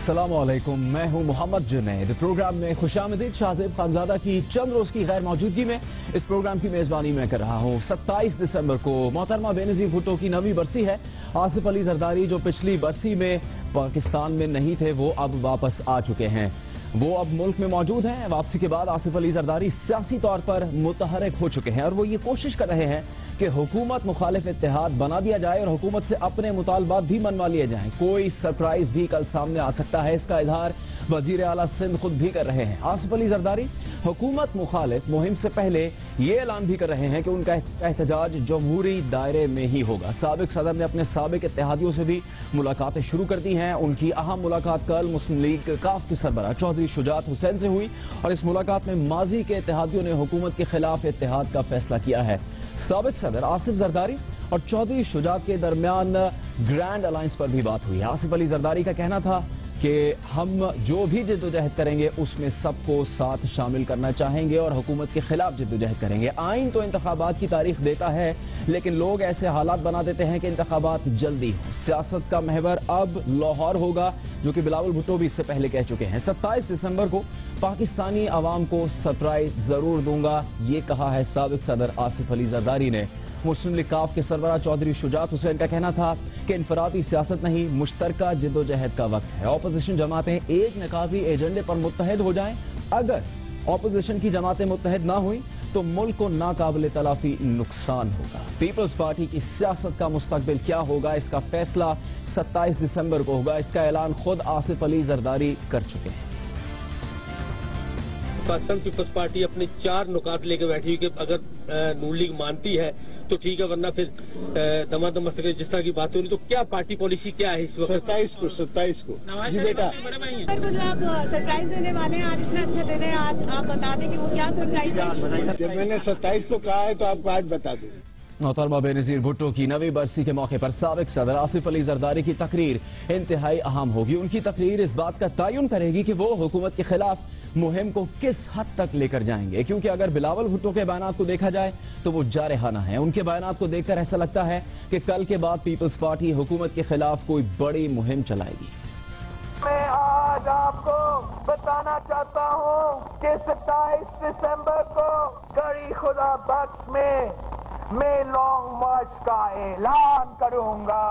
अस्सलामुअलैकुम, मैं हूं मोहम्मद जुनैद। प्रोग्राम में खुशामदीद। शाहजेब खानजादा की चंद रोज की गैर मौजूदगी में इस प्रोग्राम की मेजबानी मैं कर रहा हूं। 27 दिसंबर को मोहतरमा बेनज़ीर भुट्टो की 9वीं बरसी है। आसिफ अली जरदारी जो पिछली बरसी में पाकिस्तान में नहीं थे, वो अब वापस आ चुके हैं। वो अब मुल्क में मौजूद हैं। वापसी के बाद आसिफ अली जरदारी सियासी तौर पर मुतहरक हो चुके हैं और वो ये कोशिश कर रहे हैं कि हुकूमत मुखालिफ इत्तेहाद बना दिया जाए और हुकूमत से अपने मुतालबात भी मनवा लिए जाएं। कोई सरप्राइज भी कल सामने आ सकता है, इसका इजहार वजीर आला सिंध खुद भी कर रहे हैं। आसिफ अली जरदारी हुकूमत मुखालिफ मुहिम से पहले ये ऐलान भी कर रहे हैं कि उनका एहतजाज जमहूरी दायरे में ही होगा। साबिक सदर ने अपने साबिक इत्तेहादियों से भी मुलाकातें शुरू कर दी हैं। उनकी अहम मुलाकात कल मुस्लिम लीग काफ के सरबराह चौधरी शुजात हुसैन से हुई और इस मुलाकात में माजी के इत्तेहादियों ने हुकूमत के खिलाफ इत्तेहाद का फैसला किया है। साबिक सदर आसिफ जरदारी और चौधरी शुजात के दरमियान ग्रैंड अलायंस पर भी बात हुई है। आसिफ अली जरदारी का कहना था कि हम जो भी जिद्दोजहद करेंगे उसमें सबको साथ शामिल करना चाहेंगे और हुकूमत के खिलाफ जिद्दोजहद करेंगे। आइन तो इंतखाबात की तारीख देता है, लेकिन लोग ऐसे हालात बना देते हैं कि इंतखाबात जल्दी हो। सियासत का महवर अब लाहौर होगा, जो कि बिलावल भुट्टो भी इससे पहले कह चुके हैं। 27 दिसंबर को पाकिस्तानी अवाम को सरप्राइज जरूर दूंगा, ये कहा है साबिक सदर आसिफ अली जरदारी ने। मुस्लिम लीग काफ के सरबराह चौधरी शुजात हुसैन का कहना था कि इनफरादी सियासत नहीं, मुश्तरका जिद्दोजहद का वक्त है। ऑपोजिशन जमातें एक नकाबी एजेंडे पर मुत्तहद हो जाएं। अगर ऑपोजिशन की जमातें मुत्तहद ना हुई तो मुल्क को नाकाबिले तलाफी नुकसान होगा। पीपल्स पार्टी की सियासत का मुस्तकबिल क्या होगा, इसका फैसला 27 दिसंबर को होगा। इसका ऐलान खुद आसिफ अली जरदारी कर चुके हैं। पाकिस्तान पीपल्स पार्टी अपने 4 नुकात लेके बैठी हुई कि अगर नून लीग मानती है तो ठीक है, वरना फिर दमादम मसले जिस तरह की बातें हो रही। तो क्या पार्टी पॉलिसी क्या है इस वक्त? 27 को जी बेटा सरप्राइज देने वाले हैं। आज इतना अच्छा दिन है, आज आप बता दें कि वो क्या सरप्राइज है। जब मैंने 27 को कहा है तो आपको आज बता दूं। मोहतरमा बेनज़ीर भुट्टो की 9वीं बरसी के मौके पर साबिक सदर आसिफ अली जरदारी की तकरीर इंतहाई अहम होगी। उनकी तकरीर इस बात का तयन करेगी कि वो हुकूमत के खिलाफ मुहिम को किस हद तक लेकर जाएंगे, क्योंकि अगर बिलावल भुट्टो के बयानात को देखा जाए तो वो जारहाना है। उनके बयानात को देखकर ऐसा लगता है कि कल के बाद पीपल्स पार्टी हुकूमत के खिलाफ कोई बड़ी मुहिम चलाएगी। मैं आज आपको बताना चाहता हूँ कि 27 दिसंबर को करी खुदा बख्श में मैं लॉन्ग मार्च का ऐलान करूंगा।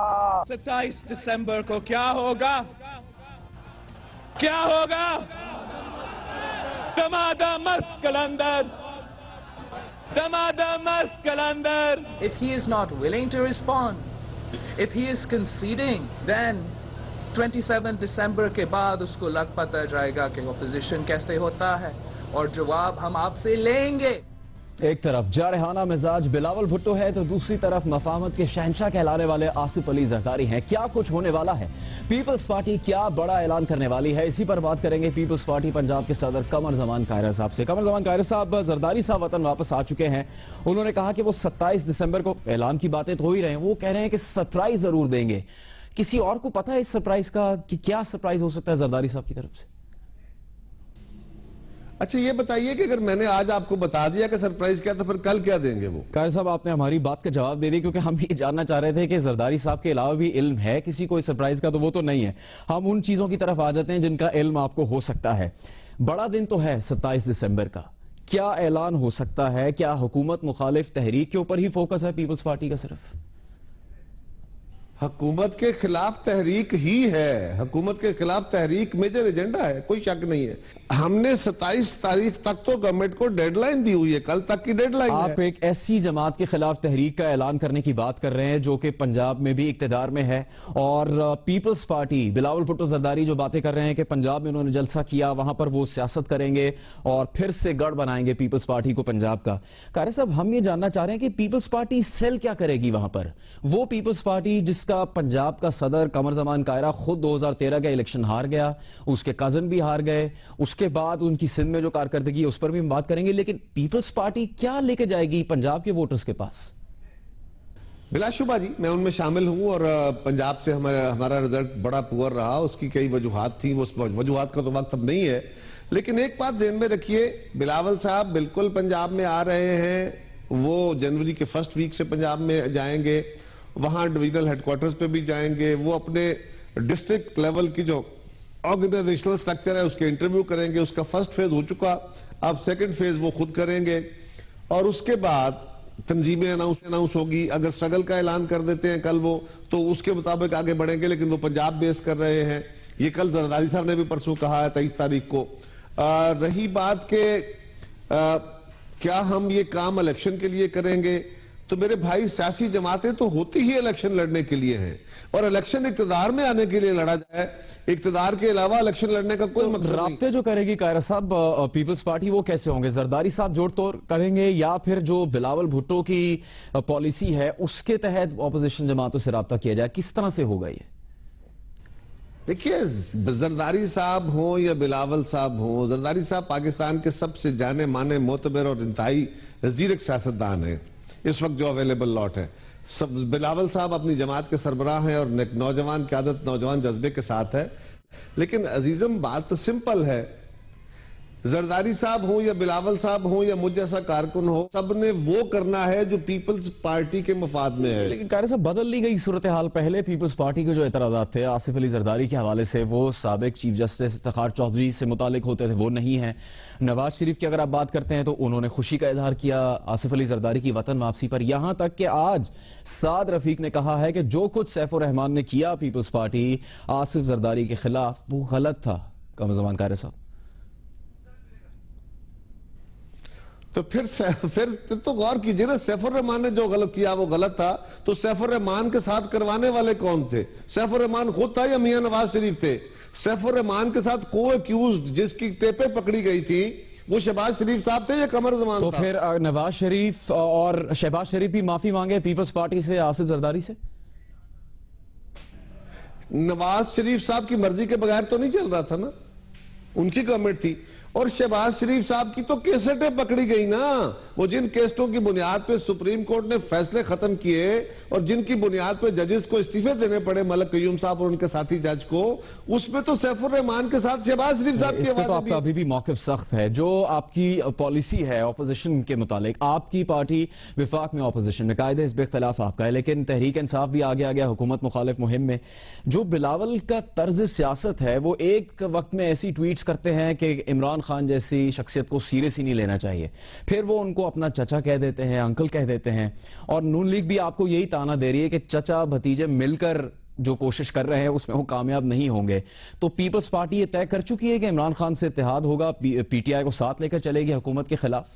27 दिसंबर को क्या होगा? क्या होगा? दमादमस्त कलंदर, दमादमस्त कलंदर। If he is not willing to respond, if he is conceding, then 27 दिसंबर के बाद उसको लग पता जाएगा कि ऑपोजिशन कैसे होता है और जवाब हम आपसे लेंगे। एक तरफ जारहाना मिजाज बिलावल भुट्टो है तो दूसरी तरफ मफाहमत के शहंशाह कहलाने वाले आसिफ अली जरदारी हैं। क्या कुछ होने वाला है? पीपल्स पार्टी क्या बड़ा ऐलान करने वाली है? इसी पर बात करेंगे पीपल्स पार्टी पंजाब के सदर कमर जमान कायरा साहब से। कमर जमान कायरा साहब, जरदारी साहब वतन वापस आ चुके हैं। उन्होंने कहा कि वो 27 दिसंबर को ऐलान की बातें तो हो ही रहे हैं, वो कह रहे हैं कि सरप्राइज जरूर देंगे। किसी और को पता है इस सरप्राइज का कि क्या सरप्राइज हो सकता है जरदारी साहब की तरफ से? अच्छा ये बताइए कि अगर मैंने आज आपको बता दिया कि सरप्राइज क्या, तो फिर कल क्या देंगे वो? कायर साहब, आपने हमारी बात का जवाब दे दिया, क्योंकि हम ये जानना चाह रहे थे कि जरदारी साहब के अलावा भी इल्म है किसी कोई सरप्राइज का, तो वो तो नहीं है। हम उन चीजों की तरफ आ जाते हैं जिनका इल्म आपको हो सकता है। बड़ा दिन तो है 27 दिसंबर का, क्या ऐलान हो सकता है? क्या हुकूमत मुखालिफ तहरीक के ऊपर ही फोकस है पीपल्स पार्टी का? सिर्फ हुकूमत के खिलाफ तहरीक ही है। हुकूमत के खिलाफ तहरीक मेजर एजेंडा है, कोई शक नहीं है। हमने 27 तारीख तक तो गवर्नमेंट को डेडलाइन दी हुई है, कल तक की डेडलाइन है। आप एक ऐसी जमात के खिलाफ तहरीक का ऐलान करने की बात कर रहे हैं जो कि पंजाब में भी इक्तदार में है, और पीपल्स पार्टी बिलावल भुट्टो जरदारी जो बातें कर रहे हैं कि पंजाब में उन्होंने जलसा किया, वहां पर वो सियासत करेंगे और फिर से गढ़ बनाएंगे पीपल्स पार्टी को पंजाब का। कारे साहब, हम ये जानना चाह रहे हैं कि पीपल्स पार्टी सेल क्या करेगी वहां पर? वो पीपल्स पार्टी जिसका पंजाब का सदर कमर जमान कायरा खुद 2013 का इलेक्शन हार गया, उसके कजन भी हार गए, उसके बाद उनकी सिंध में जो कारकर्दगी है उस पर भी हम बात करेंगे, लेकिन पीपल्स पार्टी क्या लेके जाएगी पंजाब के वोटर्स के पास? बिलाशुबा जी, मैं उनमें शामिल हूं और पंजाब से हमारा रिजल्ट बड़ा पुअर रहा। उसकी कई वजूहात थी, उस वजूहात का तो वक्त अब नहीं है, लेकिन एक बात ध्यान में रखिए, बिलावल साहब बिल्कुल पंजाब में आ रहे हैं। वो जनवरी के फर्स्ट वीक से पंजाब में जाएंगे, वहां डिविजनल हेडक्वार्टर्स पे भी जाएंगे। वो अपने डिस्ट्रिक्ट लेवल की जो ऑर्गेनाइजेशनल स्ट्रक्चर है, उसके इंटरव्यू करेंगे। उसका फर्स्ट फेज हो चुका, अब सेकंड फेज वो खुद करेंगे और उसके बाद तंजीमें अनाउंस होगी। अगर स्ट्रगल का ऐलान कर देते हैं कल वो, तो उसके मुताबिक आगे बढ़ेंगे, लेकिन वो पंजाब बेस कर रहे हैं। ये कल जरदारी साहब ने भी परसों कहा है 23 तारीख को। रही बात के क्या हम ये काम इलेक्शन के लिए करेंगे, तो मेरे भाई सियासी जमातें तो होती ही इलेक्शन लड़ने के लिए हैं, और इलेक्शन इक्तदार में आने के लिए लड़ा जाए। इक्तदार के अलावा इलेक्शन लड़ने का कोई मकसद नहीं। राब्ते जो करेगी कायरा साहब पीपल्स पार्टी, वो कैसे होंगे? जरदारी साहब जोड़ तोड़ करेंगे या फिर जो बिलावल भुट्टो की पॉलिसी है उसके तहत ऑपोजिशन जमातों से राब्ता किया जाए? किस तरह से होगा ये? देखिए, जरदारी साहब हो या बिलावल साहब हो, जरदारी साहब पाकिस्तान के सबसे जाने माने मोतबर और इंतहाई ज़ीरक सियासतदान है इस वक्त जो अवेलेबल लॉट है। सब बिलावल साहब अपनी जमात के सरबराह हैं और नौजवान क़यादत, नौजवान जज्बे के साथ है। लेकिन अजीजम बात तो सिंपल है, जरदारी साहब हो या बिलावल साहब हो या मुझ जैसा कारकुन हो, सबने वो करना है जो पीपल्स पार्टी के मफाद में है। लेकिन कायरा साहब बदल ली गई सूरत हाल। पहले पीपल्स पार्टी के जो एतराज़ात थे आसिफ अली जरदारी के हवाले से, वो साबिक चीफ जस्टिस इफ्तिखार चौधरी से मुतालिक होते थे, वो नहीं है। नवाज शरीफ की अगर आप बात करते हैं तो उन्होंने खुशी का इजहार किया आसिफ अली जरदारी की वतन वापसी पर। यहां तक कि आज साद रफीक ने कहा है कि जो कुछ सैफ उर रहमान ने किया पीपल्स पार्टी आसिफ जरदारी के खिलाफ, वो गलत था। कमर कायरा साहब, तो फिर तो गौर कीजिए ना, सैफ उर रहमान ने जो गलत किया वो गलत था, तो सैफ उर रहमान के साथ करवाने वाले कौन थे? सैफ उर रहमान खुद था या मियां नवाज शरीफ थे? सैफ उर रहमान के साथ को एक्यूज्ड जिसकी टेपें पकड़ी गई थी वो शहबाज शरीफ साहब थे या कमर जमान तो था? फिर नवाज शरीफ और शहबाज शरीफ भी माफी मांगे पीपल्स पार्टी से आसिफ जरदारी से? नवाज शरीफ साहब की मर्जी के बगैर तो नहीं चल रहा था ना, उनकी गवर्नमेंट थी। और शहबाज शरीफ साहब की तो केसेटें पकड़ी गई ना, वो जिन केसों की बुनियाद पे सुप्रीम कोर्ट ने फैसले खत्म किए और जिनकी बुनियाद पे जजेस को इस्तीफे देने पड़े, मलक कयूम साहब और उनके साथी जज को, उसमें तो सैफ उर रहमान के साथ शहबाज शरीफ साहब की आवाज। तो आपका अभी भी मौक़िफ़ सख्त है। जो आपकी पॉलिसी है ऑपोजिशन के मुतालिक, आपकी पार्टी विफाक में ऑपोजिशन में, कायदे हिस्ब इख्तिलाफ आपका है, लेकिन तहरीक इंसाफ भी आगे आ गया हुकूमत मुखालिफ मुहिम में। जो बिलावल का तर्ज सियासत है, वो एक वक्त में ऐसी ट्वीट्स करते हैं कि इमरान खान जैसी शख्सियत को सीरियस ही नहीं लेना चाहिए, फिर वो उनको अपना चचा कह देते हैं, अंकल कह देते हैं, और नून लीग भी आपको यही ताना दे रही है कि चचा भतीजे मिलकर जो कोशिश कर रहे हैं उसमें वो कामयाब नहीं होंगे। तो पीपल्स पार्टी ये तय कर चुकी है कि इमरान खान से इत्तेहाद होगा, पीटीआई को साथ लेकर चलेगी हुकूमत के खिलाफ?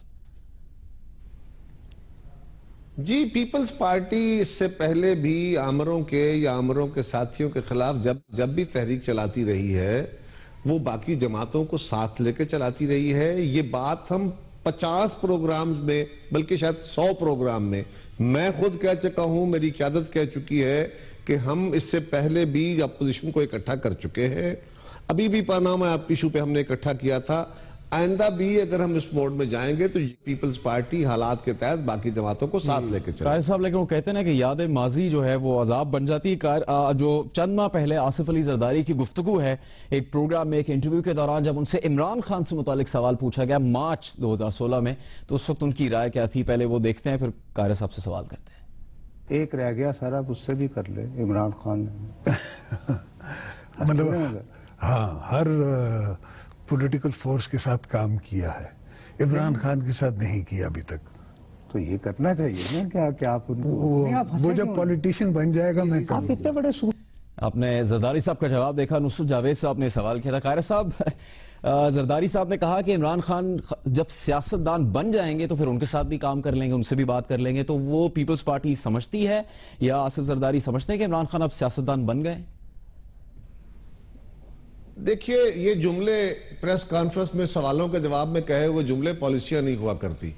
जी, पीपल्स पार्टी इससे पहले भी आमरों के या आमरों के साथियों के खिलाफ जब भी तहरीक चलाती रही है, वो बाकी जमातों को साथ लेकर चलाती रही है। ये बात हम 50 प्रोग्राम में, बल्कि शायद 100 प्रोग्राम में मैं खुद कह चुका हूं, मेरी क़यादत कह चुकी है कि हम इससे पहले भी अपोजिशन को इकट्ठा कर चुके हैं। अभी भी पनामा इशू पे हमने इकट्ठा किया था। आइंदा भी अगर हम इस मोड में जाएंगे तो पीपल्स पार्टी हालात के तहत बाकी जमातों को साथ लेकर चले। कायर साहब, लेकिन वो कहते हैं ना कि याद माजी जो है वो अजाब बन जाती है। जो चंद माह पहले आसिफ अली जरदारी की गुफ्तगू है एक प्रोग्राम में, एक इंटरव्यू के दौरान, जब उनसे इमरान खान से मुतालिक सवाल पूछा गया मार्च 2016 में, तो उस वक्त उनकी राय क्या थी? पहले वो देखते हैं, फिर कायर साहब से सवाल करते हैं। एक रह गया सारा, उससे भी कर ले इमरान खान ने। मतलब हाँ, हर पॉलिटिकल फोर्स के साथ काम किया है, इमरान खान के साथ नहीं किया अभी तक। तो ये करना चाहिए ना कि आप उनको वो जब पॉलिटिशियन बन जाएगा मैं आप इतने बड़े आपने जरदारी साहब का जवाब देखा, नुसरत जावेद साहब ने सवाल किया था। कायरा साहब, जरदारी साहब ने कहा कि इमरान खान जब सियासतदान बन जाएंगे तो फिर उनके साथ भी काम कर लेंगे, उनसे भी बात कर लेंगे। तो वो पीपल्स पार्टी समझती है या आसिफ जरदारी समझते हैं कि इमरान खान अब सियासतदान बन गए? देखिए, ये जुमले प्रेस कॉन्फ्रेंस में सवालों के जवाब में कहे हुए जुमले पॉलिसियां नहीं हुआ करती।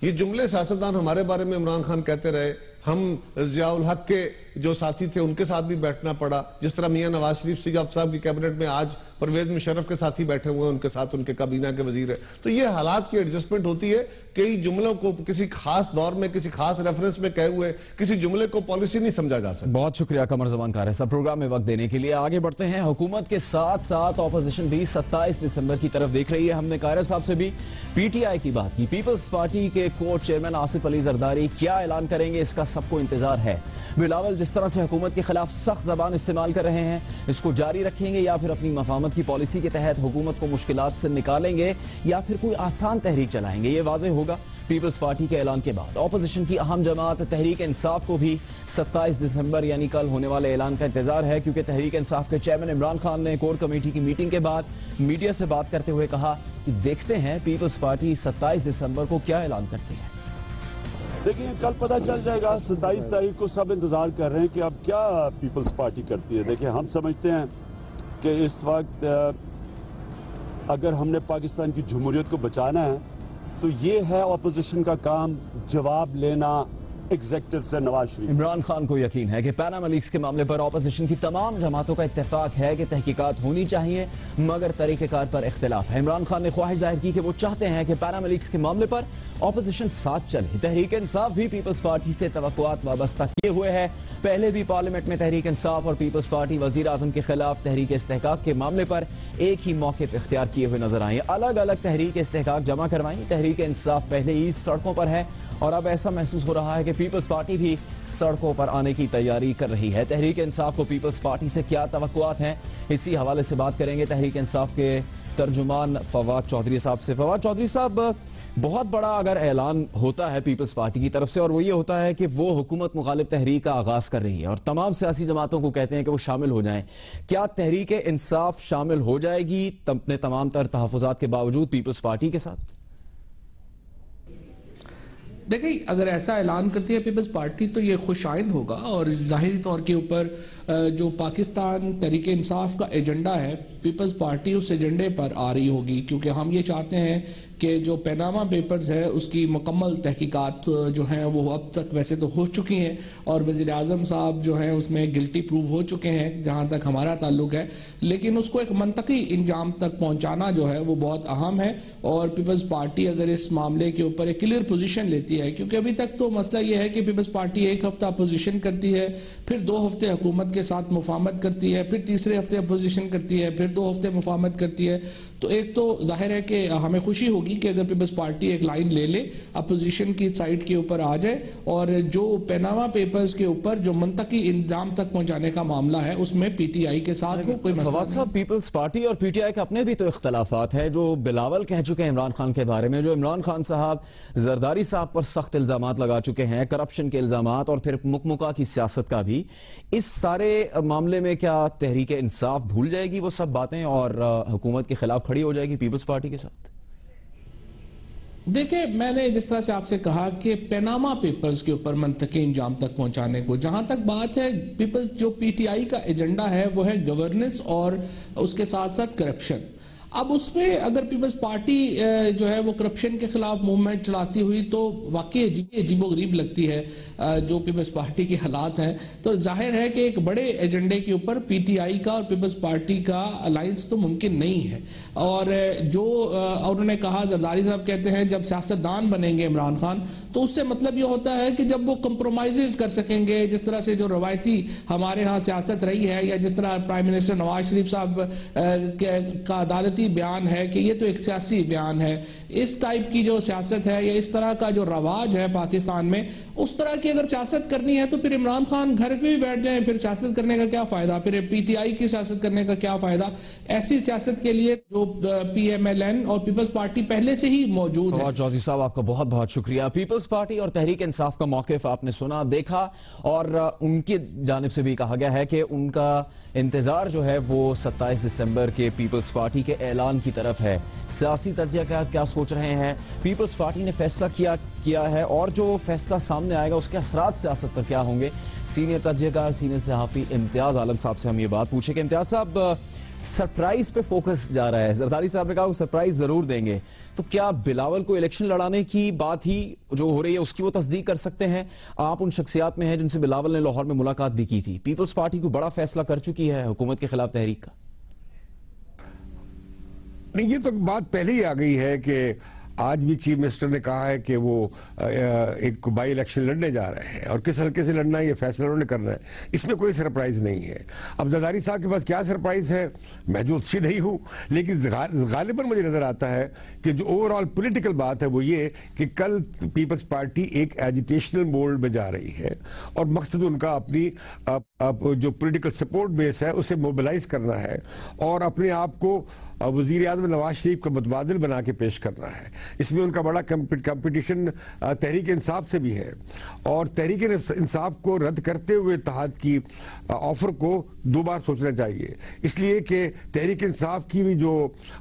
ये जुमले सियासतदान हमारे बारे में इमरान खान कहते रहे, हम ज़ियाउल हक के जो साथी थे उनके साथ भी बैठना पड़ा। जिस तरह मियां नवाज शरीफ साहब की कैबिनेट में आज परवेज मुशर्रफ के साथ ही बैठे हुए हैं, उनके साथ उनके काबीना के वजीर है। तो ये हालात की एडजस्टमेंट होती है। कई जुमलों को किसी खास दौर में किसी खास रेफरेंस में कहे हुए किसी जुमले को पॉलिसी नहीं समझा जा सकता। बहुत शुक्रिया कमर ज़मान कायर साहब, प्रोग्राम में वक्त देने के लिए। आगे बढ़ते हैं। हुकूमत के साथ साथ ऑपोजिशन भी 27 दिसंबर की तरफ देख रही है। हमने कायर साहब से भी पीटीआई की बात की। पीपल्स पार्टी के कोर चेयरमैन आसिफ अली जरदारी क्या ऐलान करेंगे, इसका सबको इंतजार है। बिलावल जिस तरह से हुकूमत के खिलाफ सख्त जबान इस्तेमाल कर रहे हैं, इसको जारी रखेंगे या फिर अपनी मफामत की पॉलिसी के तहत हुकूमत को मुश्किलात से निकालेंगे या फिर कोई आसान तहरीक चलाएंगे, ये वाज़ेह होगा पीपल्स पार्टी के ऐलान के बाद। ऑपोजिशन की अहम जमात तहरीक इंसाफ को भी 27 दिसंबर यानी कल होने वाले ऐलान का इंतजार है, क्योंकि तहरीक इंसाफ के चेयरमैन इमरान खान ने कोर कमेटी की मीटिंग के बाद मीडिया से बात करते हुए कहा कि देखते हैं पीपल्स पार्टी 27 दिसंबर को क्या ऐलान करती है। देखिए कल पता चल जाएगा। 27 तारीख को सब इंतजार कर रहे हैं कि अब क्या पीपल्स पार्टी करती है। देखिए हम समझते हैं कि इस वक्त अगर हमने पाकिस्तान की जमहूरियत को बचाना है तो ये है ऑपोजिशन का काम, जवाब लेना एग्जीक्यूटिव से नवाज शरीफ। इमरान खान को यकीन है कि पैनामा लीक्स के मामले पर ऑपोजिशन की तमाम जमातों का इत्तेफाक है कि तहकीकात होनी चाहिए, मगर तरीक़ेकार पर इख्तिलाफ है। इमरान खान ने ख्वाहिश जाहिर की कि वो चाहते हैं कि पैनामा लीक्स के मामले पर ऑपोजिशन साथ चले। तहरीक इंसाफ भी पीपल्स पार्टी से तवक्कुआत वाबस्ता किए हुए है। पहले भी पार्लियामेंट में तहरीक इंसाफ और पीपल्स पार्टी वजीर आजम के खिलाफ तहरीक इस्तेहकाक के मामले पर एक ही मौक़िफ़ इख्तियार किए हुए नजर आए। अलग अलग तहरीक इस्तेहकाक जमा करवाई। तहरीक इंसाफ पहले ही सड़कों पर है और अब ऐसा महसूस हो रहा है कि पीपल्स पार्टी भी सड़कों पर आने की तैयारी कर रही है। तहरीक इंसाफ को पीपल्स पार्टी से क्या तवक्कुआत हैं, इसी हवाले से बात करेंगे तहरीक इंसाफ के तर्जुमान फवाद चौधरी साहब से। फवाद चौधरी साहब, बहुत बड़ा अगर ऐलान होता है पीपल्स पार्टी की तरफ से और वो ये होता है कि वो हुकूमत मुखालिफ तहरीक का आगाज कर रही है और तमाम सियासी जमातों को कहते हैं कि वो शामिल हो जाएं, क्या तहरीक इंसाफ शामिल हो जाएगी अपने तमाम तर तहफ़्फ़ुज़ात के बावजूद पीपल्स पार्टी के साथ? देखिए, अगर ऐसा ऐलान करती है पीपल्स पार्टी तो ये खुशाइंद होगा और ज़ाहिरी तौर के ऊपर जो पाकिस्तान तहरीक इंसाफ का एजेंडा है, पीपल्स पार्टी उस एजेंडे पर आ रही होगी, क्योंकि हम ये चाहते हैं कि जो पैनामा पेपर्स है उसकी मुकम्मल तहकीकात जो हैं वो अब तक वैसे तो हो चुकी हैं और वज़ीर आज़म साहब जो हैं उसमें गिल्टी प्रूव हो चुके हैं जहाँ तक हमारा ताल्लुक है, लेकिन उसको एक मंतकी इंजाम तक पहुँचाना जो है वो बहुत अहम है। और पीपल्स पार्टी अगर इस मामले के ऊपर एक क्लियर पोजीशन लेती है, क्योंकि अभी तक तो मसला ये है कि पीपल्स पार्टी एक हफ्ता अपोजिशन करती है, फिर 2 हफ्ते हुकूमत के साथ मुफाहमत करती है, फिर तीसरे हफ्ते अपोजिशन करती है, फिर 2 हफ्ते मुफाहमत करती है। तो एक तो जाहिर है कि हमें खुशी होगी कि अगर पीपल्स पार्टी एक लाइन ले ले, अपोजिशन की साइड के ऊपर आ जाए और जो पैनामा पेपर्स के ऊपर जो मंतकी इंजाम तक पहुंचाने का मामला है उसमें पीटीआई के साथ हो कोई मसला नहीं। साहब, पीपल्स पार्टी और पीटीआई के अपने भी तो इख्तलाफात हैं, जो बिलावल कह चुके हैं इमरान खान के बारे में, जो इमरान खान साहब जरदारी साहब पर सख्त इल्जामात लगा चुके हैं, करप्शन के इल्जामात और फिर मुकमुका की सियासत का भी। इस सारे मामले में क्या तहरीक इंसाफ भूल जाएगी वो सब बातें और हुकूमत के खिलाफ खड़ी हो जाएगी पीपल्स पार्टी के साथ? देखिए, मैंने जिस तरह से आपसे कहा कि पैनामा पेपर्स के ऊपर मंतकी इंजाम तक पहुंचाने को, जहां तक बात है पीपल्स जो पीटीआई का एजेंडा है वो है गवर्नेंस और उसके साथ साथ करप्शन। अब उसमें अगर पीपल्स पार्टी जो है वो करप्शन के खिलाफ मूवमेंट चलाती हुई तो वाकई अजीबोगरीब लगती है जो पीपल्स पार्टी के हालात हैं। तो जाहिर है कि एक बड़े एजेंडे के ऊपर पीटीआई का और पीपल्स पार्टी का अलायंस तो मुमकिन नहीं है। और जो उन्होंने कहा, जरदारी साहब कहते हैं जब सियासतदान बनेंगे इमरान खान तो उससे मतलब ये होता है कि जब वो कंप्रोमाइजेस कर सकेंगे, जिस तरह से जो रवायती हमारे यहाँ सियासत रही है या जिस तरह प्राइम मिनिस्टर नवाज शरीफ साहब का अदालती बयान है कि ये तो एक सियासी बयान है, इस टाइप की जो सियासत है या इस तरह का जो रवाज है पाकिस्तान में, उस तरह की अगर सियासत करनी है तो फिर इमरान खान घर पे भी बैठ जाएं, फिर सियासत करने का क्या फायदा, फिर पीटीआई की सियासत करने का क्या फायदा। ऐसी सियासत के लिए जो पीएमएलएन और पीपल्स पार्टी पहले से ही मौजूद है। चौधरी साहब, आपका बहुत बहुत शुक्रिया। पीपल्स पार्टी और तहरीक इंसाफ का मौकिफ आपने सुना, देखा और उनकी जानिब से भी कहा गया है कि उनका इंतजार जो है वो 27 दिसंबर के पीपल्स पार्टी के ऐलान की तरफ है। सियासी तज्ज़िया क्या सोच रहे हैं, पीपल्स पार्टी ने फैसला किया है और जो फैसला सामने आएगा उसके असरात सियासत पर क्या होंगे, सीनियर तज्ज़ियाकार सीनियर सहाफ़ी इम्तियाज़ आलम साहब से हम ये बात पूछेंगे। इम्तियाज़ साहब, सरप्राइज पे फोकस जा रहा है, जरदारी साहब ने कहा वो सरप्राइज जरूर देंगे, तो क्या बिलावल को इलेक्शन लड़ाने की बात ही जो हो रही है उसकी वो तस्दीक कर सकते हैं? आप उन शख्सियात में हैं जिनसे बिलावल ने लाहौर में मुलाकात भी की थी। पीपल्स पार्टी को बड़ा फैसला कर चुकी है हुकूमत के खिलाफ तहरीक का। नहीं, ये तो बात पहले ही आ गई है कि आज भी चीफ मिनिस्टर ने कहा है कि वो एक बाई इलेक्शन लड़ने जा रहे हैं और किस हल्के से लड़ना है ये फैसला उन्होंने करना है, इसमें कोई सरप्राइज नहीं है। अब जरदारी साहब के पास क्या सरप्राइज है, मैं जो अच्छी नहीं हूं, लेकिन गालिबन मुझे नजर आता है कि जो ओवरऑल पॉलिटिकल बात है वो ये कि कल पीपल्स पार्टी एक एजिटेशनल मोड में जा रही है और मकसद उनका अपनी जो पॉलिटिकल सपोर्ट बेस है उसे मोबिलाइज करना है और अपने आप को वजीर आज़म नवाज शरीफ का मुतबादिल बना के पेश करना है। इसमें उनका बड़ा कंपटीशन तहरीक इंसाफ से भी है और तहरीक इंसाफ को रद्द करते हुए इत्तेहाद की ऑफर को दो बार सोचना चाहिए, इसलिए कि तहरीक इंसाफ की भी जो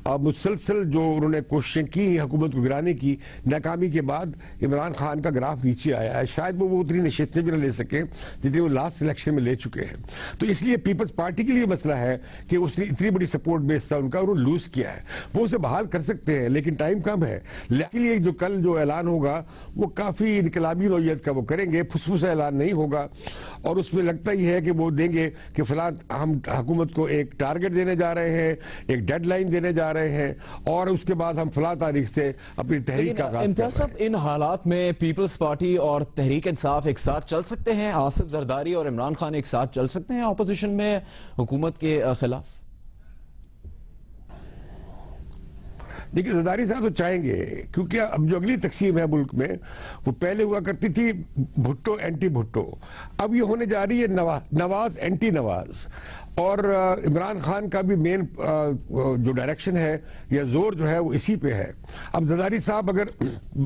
मुसलसल जो उन्होंने कोशिशें की हुकूमत को गिराने की, नाकामी के बाद इमरान खान का ग्राफ नीचे आया है। शायद वो उतनी नशिस्तें भी न ले सके जितनी वो लास्ट इलेक्शन में ले चुके हैं। तो इसलिए पीपल्स पार्टी के लिए मसला है कि उसने इतनी बड़ी सपोर्ट बेस था उनका, उन्होंने लूज किया है। वो उसे बहाल कर सकते हैं लेकिन टाइम कम है, इसलिए जो कल जो ऐलान होगा वो काफी इनकलाबी नौयत का वो करेंगे, फुसफुसा ऐलान नहीं होगा और उसमें लगता ही है कि वो देंगे कि फिलहाल हम हुकूमत को एक टारगेट देने जा रहे हैं, एक डेडलाइन देने जा रहे हैं और उसके बाद हम फला तारीख से अपनी तहरीक का आगाज कर रहे हैं। इन हालात में पीपल्स पार्टी और तहरीक इंसाफ एक साथ चल सकते हैं? आसिफ जरदारी और इमरान खान एक साथ चल सकते हैं ऑपोजिशन में हुकूमत के खिलाफ? देखिए जरदारी साहब तो चाहेंगे, क्योंकि अब जो अगली तकसीम है मुल्क में वो पहले हुआ करती थी भुट्टो एंटी भुट्टो, अब ये होने जा रही है नवाज एंटी नवाज। और इमरान खान का भी मेन जो डायरेक्शन है या जोर जो है वो इसी पे है। अब जरदारी साहब अगर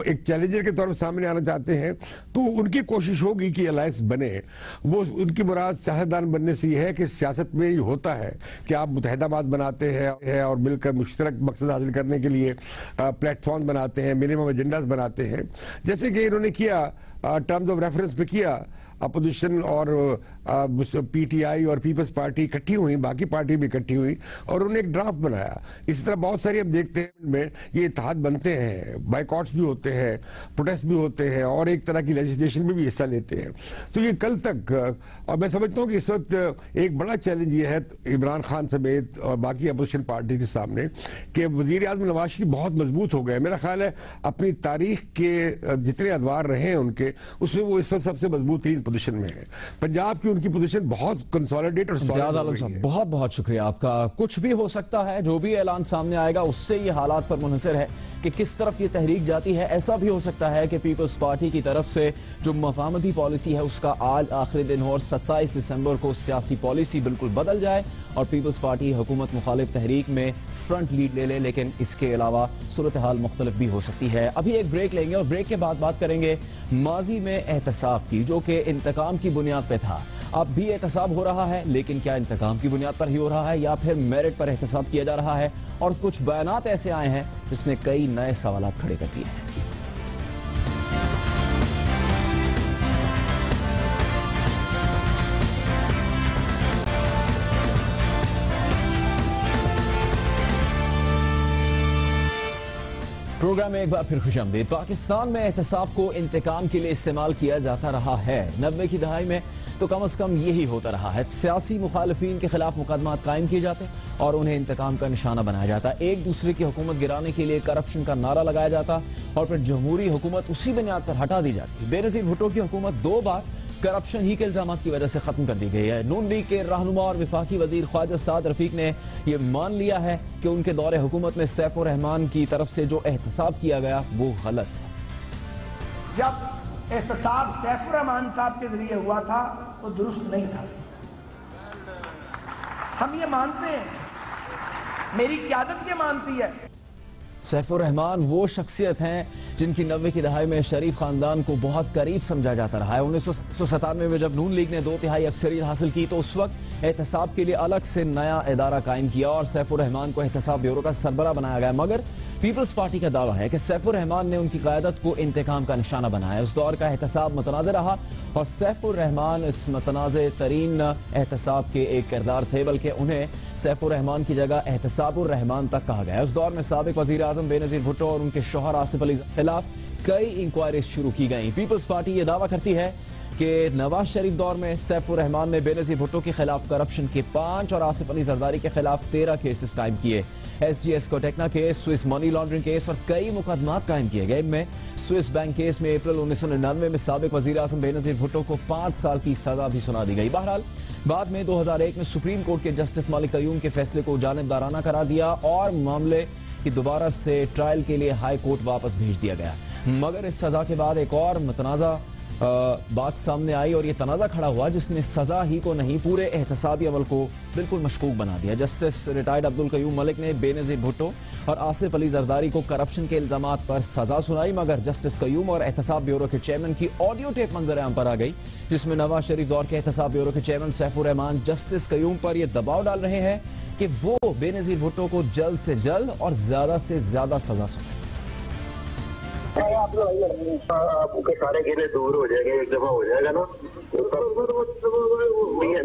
एक चैलेंजर के तौर पर सामने आना चाहते हैं तो उनकी कोशिश होगी कि अलायंस बने। वो उनकी मुराद सियासतदान बनने से ये है कि सियासत में ये होता है कि आप मुतहदाबाद बनाते हैं और मिलकर मुश्तरक मकसद हासिल करने के लिए प्लेटफॉर्म बनाते हैं, मिनिमम एजेंडाज बनाते हैं, जैसे कि इन्होंने किया टर्म्स ऑफ रेफरेंस पे किया। अपोजिशन और पीटीआई और पीपल्स पार्टी इकट्ठी हुई, बाकी पार्टी भी इकट्ठी हुई और उन्होंने एक ड्राफ्ट बनाया। इसी तरह बहुत सारी हम देखते हैं में ये इत्तेहाद बनते हैं, बाइकआउट्स भी होते हैं, प्रोटेस्ट भी होते हैं और एक तरह की लेजिस्लेशन में भी हिस्सा लेते हैं। तो ये कल तक, और मैं समझता हूँ कि इस वक्त एक बड़ा चैलेंज ये है इमरान खान समेत और बाकी अपोजिशन पार्टी के सामने कि वजीर आज़म नवाज शरीफ बहुत मजबूत हो गए। मेरा ख्याल है अपनी तारीख के जितने अदवार रहे हैं उनके, उसमें वो इस वक्त सबसे मजबूत तीन पोजीशन में है। पंजाब की उनकी पोजीशन बहुत कंसोलिडेट और सॉलिड। बहुत बहुत शुक्रिया आपका। कुछ भी हो सकता है, जो भी ऐलान सामने आएगा उससे ये हालात पर मुनहसर है कि किस तरफ ये तहरीक जाती है। ऐसा भी हो सकता है कि पीपल्स पार्टी की तरफ से जो मफाहमती पॉलिसी है उसका आज आखिरी दिन हो और 27 दिसंबर को सियासी पॉलिसी बिल्कुल बदल जाए और पीपल्स पार्टी हुकूमत मुखालिफ तहरीक में फ्रंट लीड ले ले। लेकिन इसके अलावा सूरत हाल मुख्तलिफ भी हो सकती है। अभी एक ब्रेक लेंगे और ब्रेक के बाद बात करेंगे माजी में एहतसाब की, जो कि इंतकाम की बुनियाद पे था। अब भी एहतसाब हो रहा है, लेकिन क्या इंतकाम की बुनियाद पर ही हो रहा है या फिर मेरिट पर एहतसाब किया जा रहा है? और कुछ बयानात ऐसे आए हैं जिसने कई नए सवाल खड़े कर दिए हैं। प्रोग्राम में एक बार फिर खुशामदीद। पाकिस्तान में एहतसाब को इंतकाम के लिए इस्तेमाल किया जाता रहा है। 90 की दहाई में तो कम अज कम यही होता रहा है। सियासी मुखालिफिन के खिलाफ मुकदमात कायम किए जाते और उन्हें इंतकाम का निशाना बनाया जाता। एक दूसरे की हुकूमत गिराने के लिए करप्शन का नारा लगाया जाता और फिर जमहूरी हुकूमत उसी बुनियाद पर हटा दी जाती। बेनजीर भुट्टो की हुकूमत 2 बार करप्शन ही के इल्जाम की वजह से खत्म कर दी गई है। नून लीग के रहनुमा और वफाकी वजीर ख्वाजा साद रफीक ने यह मान लिया है कि उनके दौरे हुकूमत में सैफुर रहमान की तरफ से जो एहतसाब किया गया वो गलत है। जब एहतसाब सैफुर रहमान साहब के जरिए हुआ था तो दुरुस्त नहीं था, हम ये मानते हैं, मेरी क़यादत ये मानती है। सैफुर रहमान वो शख्सियत हैं जिनकी 90 की दहाई में शरीफ खानदान को बहुत करीब समझा जाता रहा है। 1997 में जब नून लीग ने 2/3 अक्सरियत हासिल की तो उस वक्त एहतसाब के लिए अलग से नया इदारा कायम किया और सैफुर रहमान को एहतसाब ब्यूरो का सरबराह बनाया गया। मगर पीपल्स पार्टी का दावा है कि सैफुर रहमान ने उनकी क़यादत को इंतकाम का निशाना बनाया। उस दौर का एहतसाब मुतनाज़ रहा और सैफुर रहमान इस मुतनाज़ तरीन एहतसाब के एक किरदार थे, बल्कि उन्हें सैफुर रहमान की जगह एहतसाबुर रहमान तक कहा गया। उस दौर में साबिक वज़ीर आज़म बेनज़ीर भुट्टो और उनके शौहर आसिफ अली के खिलाफ कई इंक्वायरीज शुरू की गई। पीपल्स पार्टी ये दावा करती है कि नवाज शरीफ दौर में सैफुर रहमान ने बेनज़ीर भुट्टो के खिलाफ करप्शन के 5 और आसिफ अली जरदारी के खिलाफ 13 केसेस कायम किए। SGS Cotecna case, Swiss money laundering case और कई मुकदमात कायम किए गए। इनमें स्विस बैंक केस में अप्रैल 1999 में साबिक वजीर आज़म बेनज़ीर भुट्टो को 5 साल की सजा भी सुना दी गई। बहरहाल बाद में 2001 में सुप्रीम कोर्ट के जस्टिस मालिक कयूम के फैसले को जानिबदाराना करार दिया और मामले की दोबारा से ट्रायल के लिए हाई कोर्ट वापस भेज दिया गया। मगर इस सजा के बाद एक और मुतनाज़ा बात सामने आई और ये तनाज़ा खड़ा हुआ जिसने सजा ही को नहीं पूरे एहतसाबी अमल को बिल्कुल मशकूक बना दिया। जस्टिस रिटायर्ड अब्दुल कयूम मलिक ने बेनज़ीर भुट्टो और आसिफ अली जरदारी को करप्शन के इल्जामात पर सजा सुनाई, मगर जस्टिस कयूम और एहतसाब ब्यूरो के चेयरमैन की ऑडियो टेप मंजर आम पर आ गई जिसमें नवाज शरीफ दौर के एहतसाब ब्यूरो के चेयरमैन सैफुर रहमान जस्टिस कयूम पर यह दबाव डाल रहे हैं कि वो बेनज़ीर भुट्टो को जल्द से जल्द और ज्यादा से ज्यादा सजा सुनाए। आपके सारे गिले दूर हो जाएंगे, एक दफा हो जाएगा ना,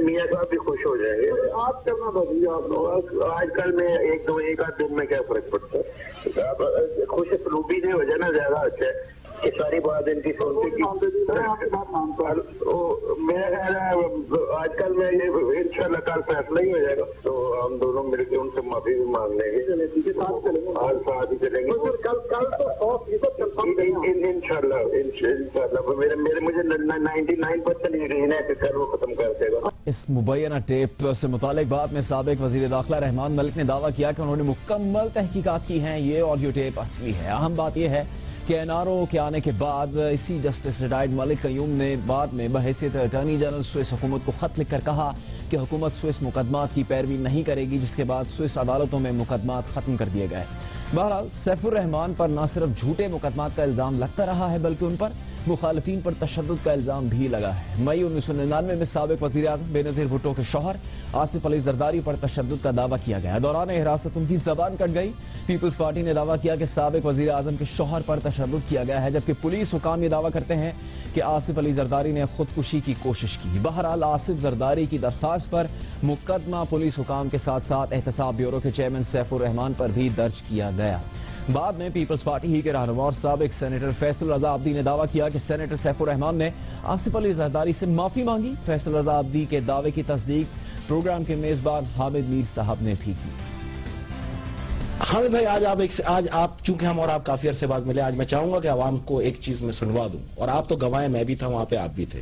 मियाँ साहब भी खुश हो जाएंगे। आप करना बदलिए आप लोग, आजकल में एक आध दिन में क्या फर्क पड़ता है। खुश सलूबी से हो जाए ना ज्यादा अच्छा है कि सारी बात इनकी सुनते की मेरा ख्याल है आजकल में ये इंशाल्लाह कल फैसला ही हो जाएगा, तो हम दोनों मिलकर उनसे माफी भी मांग लेंगे, आज साथ ही चलेंगे इंशाल्लाह। मुझे 99% यकीन है कि कल वो खत्म कर देगा। इस मुबैना टेप से मुतालिक बाद में साबिक वजीर दाखिला रहमान मलिक ने दावा किया कि उन्होंने मुकम्मल तहकीकात की हैं, ये ऑडियो टेप असली है। अहम बात यह है कि NRO के आने के बाद इसी जस्टिस रिटायर्ड मलिक कयूम ने बाद में बहैसियत अटॉर्नी जनरल स्विस हुकूमत को खत लिखकर कहा कि हुकूमत स्विस मुकदमात की पैरवी नहीं करेगी, जिसके बाद स्विस अदालतों में मुकदमात खत्म कर दिए गए। बहरहाल सैफुर रहमान पर न सिर्फ झूठे मुकदमात का इल्जाम लगता रहा है बल्कि उन पर मुखालिफिन पर तशद्दुद का इल्जाम भी लगा है। मई 1999 में साबिक वज़ीर आज़म बेनज़ीर भुट्टो के शौहर आसिफ अली जरदारी पर तशद्दुद का दावा किया गया। दौरान हिरासत उनकी जबान कट गई। पीपल्स पार्टी ने दावा किया कि साबिक वज़ीर आज़म के शौहर पर तशद्दुद किया गया है, जबकि पुलिस हुकाम ये दावा करते हैं कि आसिफ अली जरदारी ने खुदकुशी की कोशिश की। बहरहाल आसिफ जरदारी की दरख्वास्त पर मुकदमा पुलिस हुकाम के साथ साथ एहतसाब ब्यूरो के चेयरमैन सैफुर रहमान पर भी दर्ज किया गया। बाद में पीपल्स पार्टी ही के रहनुमा और साबिक सेनेटर फैसल रजा अब्दी ने दावा किया कि सेनेटर सैफुर रहमान ने आसिफ अली जरदारी से माफी मांगी। फैसल रजा अब्दी के दावे की तस्दीक प्रोग्राम के मेजबान हामिद मीर साहब ने भी की। हामिद भाई, आज आप चूंकि हम और आप काफी अरसे बाद मिले, आज मैं चाहूंगा कि आवाम को एक चीज में सुनवा दूं, और आप तो गवाएं, मैं भी था वहां पे, आप भी थे।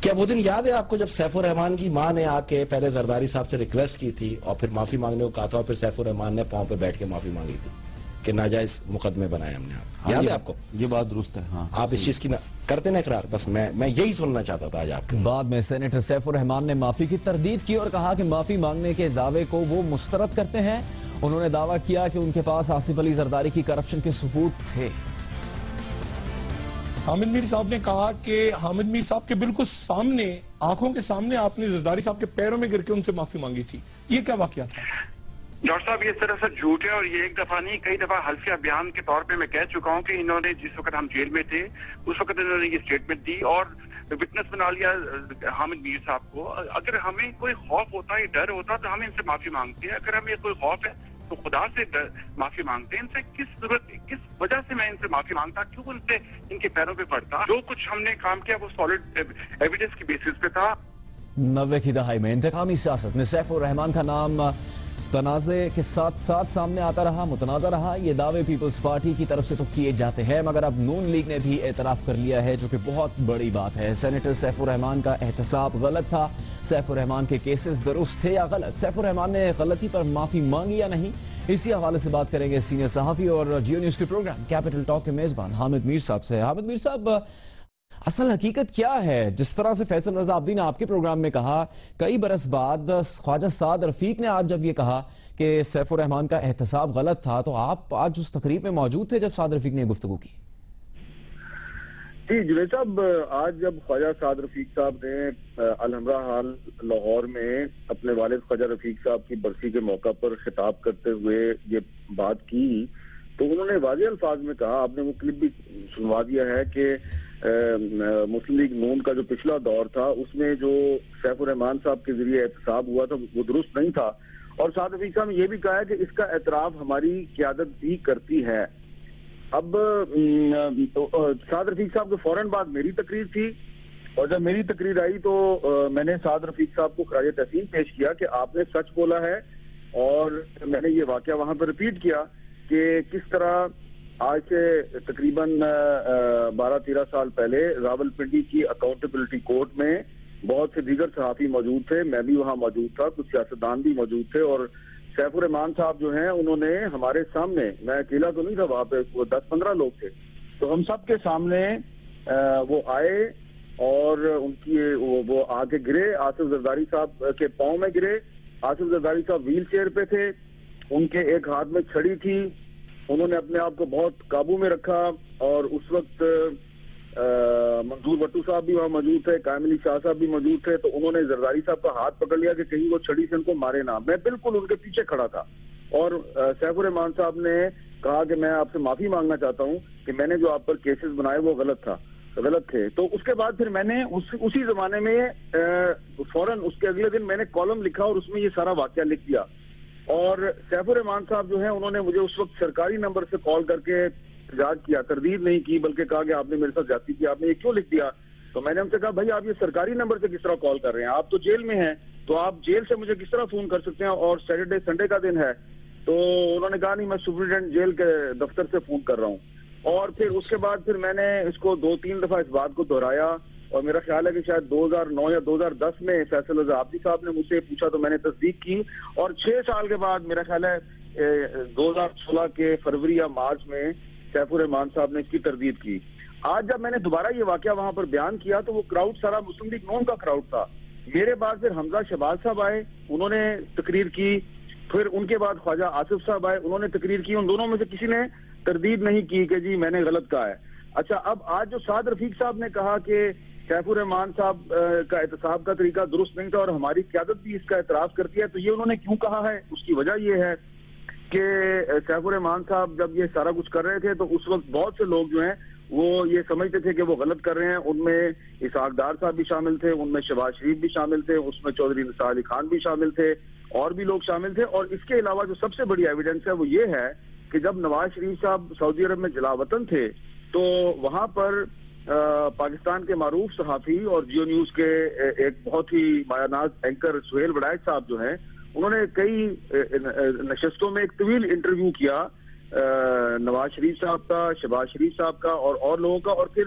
क्या वो दिन याद है आपको जब सैफुर रहमान की मां ने आके पहले जरदारी साहब से रिक्वेस्ट की थी और फिर माफी मांगने को कहा था, और फिर सैफुर रहमान ने पांव पे बैठ के माफी मांगी थी कि नाजायज मुकदमे बनाए हमने? आप याद है आपको? ये बात दुरुस्त है। हाँ, आप इस चीज की करते ना इकरार? बस मैं यही सुनना चाहता था आज आपके। बाद में सेनेटर सैफुर रहमान ने माफी की तरदीद की और कहा कि माफी मांगने के दावे को वो मुस्तरद करते हैं। उन्होंने दावा किया कि उनके पास आसिफ अली जरदारी की करप्शन के सबूत थे। हामिद मीर साहब ने कहा कि हामिद मीर साहब के बिल्कुल सामने, आंखों के सामने आपने जरदारी साहब के पैरों में गिर के उनसे माफी मांगी थी। ये क्या वाकया था? डॉक्टर साहब, ये सरासर झूठ है, और ये एक दफा नहीं कई दफा हल्फिया बयान के तौर पे मैं कह चुका हूँ कि इन्होंने जिस वक्त हम जेल में थे उस वक्त इन्होंने ये स्टेटमेंट दी और विटनेस बना लिया हामिद मीर साहब को। अगर हमें कोई खौफ होता है, डर होता, तो हम इनसे माफी मांगते हैं। अगर हमें कोई खौफ है तो खुदा से माफी मांगते हैं। इनसे किस वजह से मैं इनसे माफी मांगता, क्यों इनसे इनके पैरों पे पड़ता? जो कुछ हमने काम किया वो सॉलिड एविडेंस की बेसिस पे था। 90 की दहाई में इंतकामी सियासत में सैफुर रहमान का नाम तनाज़े के साथ साथ सामने आता रहा, मुतनाज़ा रहा। ये दावे पीपल्स पार्टी की तरफ से तो किए जाते हैं, मगर अब नून लीग ने भी एतराफ़ कर लिया है, जो कि बहुत बड़ी बात है। सेनेटर सैफुर रहमान का एहतसाब गलत था। सैफुर रहमान के केसेस दुरुस्त थे या गलत? सैफुर रहमान ने गलती पर माफी मांगी या नहीं? इसी हवाले से बात करेंगे सीनियर सहाफ़ी और जियो न्यूज़ के प्रोग्राम कैपिटल टॉक के मेजबान हामिद मीर साहब से। हामिद मीर साहब, असल हकीकत क्या है? जिस तरह से फैसल रजा अब्दी ने आपके प्रोग्राम में कहा, कई बरस बाद ख्वाजा साद रफीक ने आज जब ये कहा कि सैफुर रहमान का एहतसाब गलत था, तो आप आज उस तकरीब में मौजूद थे जब साद रफीक ने गुफ्तगू की? जी जुनैद साहब, आज जब ख्वाजा साद रफीक साहब ने अलहमरा हाल लाहौर में अपने वालिद ख्वाजा रफीक साहब की बरसी के मौका पर खिताब करते हुए ये बात की, तो उन्होंने वाज़ेह अल्फाज में कहा, आपने वो क्लिप भी सुनवा दिया है, कि मुस्लिम लीग नून का जो पिछला दौर था उसमें जो सैफुर रहमान साहब के जरिए एहतसाब हुआ था वो दुरुस्त नहीं था। और साद रफीक साहब ने यह भी कहा है कि इसका एतराफ हमारी क़यादत भी करती है। अब साद रफीक साहब के फौरन बाद मेरी तकरीर थी और जब मेरी तकरीर आई तो मैंने साद रफीक साहब को खराज तहसीन पेश किया कि आपने सच बोला है, और मैंने ये वाकया वहां पर रिपीट किया कि किस तरह आज से तकरीबन 12-13 साल पहले रावलपिंडी की अकाउंटेबिलिटी कोर्ट में बहुत से दीगर सहाफी मौजूद थे, मैं भी वहां मौजूद था, कुछ सियासतदान भी मौजूद थे, और सैफुर रहमान साहब जो हैं उन्होंने हमारे सामने, मैं अकेला तो नहीं था वहां पे, 10-15 लोग थे, तो हम सब के सामने वो आए और उनकी वो आके गिरे, आसिफ जरदारी साहब के पांव में गिरे। आसिफ जरदारी साहब व्हील चेयर पे थे, उनके एक हाथ में छड़ी थी, उन्होंने अपने आप को बहुत काबू में रखा, और उस वक्त मंजूर भट्टू साहब भी वहाँ मौजूद थे, कायम अली शाह साहब भी मौजूद थे, तो उन्होंने जरदारी साहब का हाथ पकड़ लिया कि कहीं वो छड़ी से उनको मारे ना। मैं बिल्कुल उनके पीछे खड़ा था, और सैफुर रहमान साहब ने कहा कि मैं आपसे माफी मांगना चाहता हूँ कि मैंने जो आप पर केसेस बनाए वो गलत थे। तो उसके बाद फिर मैंने उसी जमाने में फौरन उसके अगले दिन मैंने कॉलम लिखा और उसमें ये सारा वाकया लिख दिया। और सैफुर रहमान साहब जो है उन्होंने मुझे उस वक्त सरकारी नंबर से कॉल करके एहतजाज किया, तरदीद नहीं की, बल्कि कहा कि आपने मेरे साथ ज्यादती की, आपने ये क्यों लिख दिया। तो मैंने उनसे कहा भाई आप ये सरकारी नंबर से किस तरह कॉल कर रहे हैं, आप तो जेल में हैं, तो आप जेल से मुझे किस तरह फोन कर सकते हैं, और सैटरडे संडे का दिन है। तो उन्होंने कहा नहीं, मैं सुप्रिटेंडेंट जेल के दफ्तर से फोन कर रहा हूँ। और फिर उसके बाद फिर मैंने इसको 2-3 दफा इस बात को दोहराया, और मेरा ख्याल है कि शायद 2009 या 2010 में फैसल रजा आबदी साहब ने मुझसे पूछा तो मैंने तस्दीक की, और 6 साल के बाद मेरा ख्याल है 2016 के फरवरी या मार्च में सैफुर रहमान साहब ने इसकी तरदीद की। आज जब मैंने दोबारा ये वाकया वहां पर बयान किया तो वो क्राउड सारा मुस्लिम लीग नून का क्राउड था। मेरे बाद फिर हमजा शहबाज साहब आए, उन्होंने तकरीर की, फिर उनके बाद ख्वाजा आसिफ साहब आए, उन्होंने तकरीर की। उन दोनों में से किसी ने तरदीद नहीं की कि जी मैंने गलत कहा है। अच्छा, अब आज जो साद रफीक साहब ने कहा कि सैफुर रहमान साहब का एहतसाब का तरीका दुरुस्त नहीं था और हमारी क़यादत भी इसका एतराफ़ करती है, तो ये उन्होंने क्यों कहा है, उसकी वजह ये है कि सैफुर रहमान साहब जब ये सारा कुछ कर रहे थे तो उस वक्त बहुत से लोग जो हैं वो ये समझते थे कि वो गलत कर रहे हैं। उनमें इसहाक डार साहब भी शामिल थे, उनमें शहबाज शरीफ भी शामिल थे, उसमें चौधरी निसार अली खान भी शामिल थे, और भी लोग शामिल थे। और इसके अलावा जो सबसे बड़ी एविडेंस है वो ये है कि जब नवाज शरीफ साहब सऊदी अरब में जलावतन थे तो वहां पर पाकिस्तान के मारूफ सहाफी और जियो न्यूज के एक बहुत ही मायानाज एंकर सुहेल वड़ाइच साहब जो हैं, उन्होंने कई नशस्तों में एक तवील इंटरव्यू किया नवाज शरीफ साहब का, शहबाज शरीफ साहब का और लोगों का, और फिर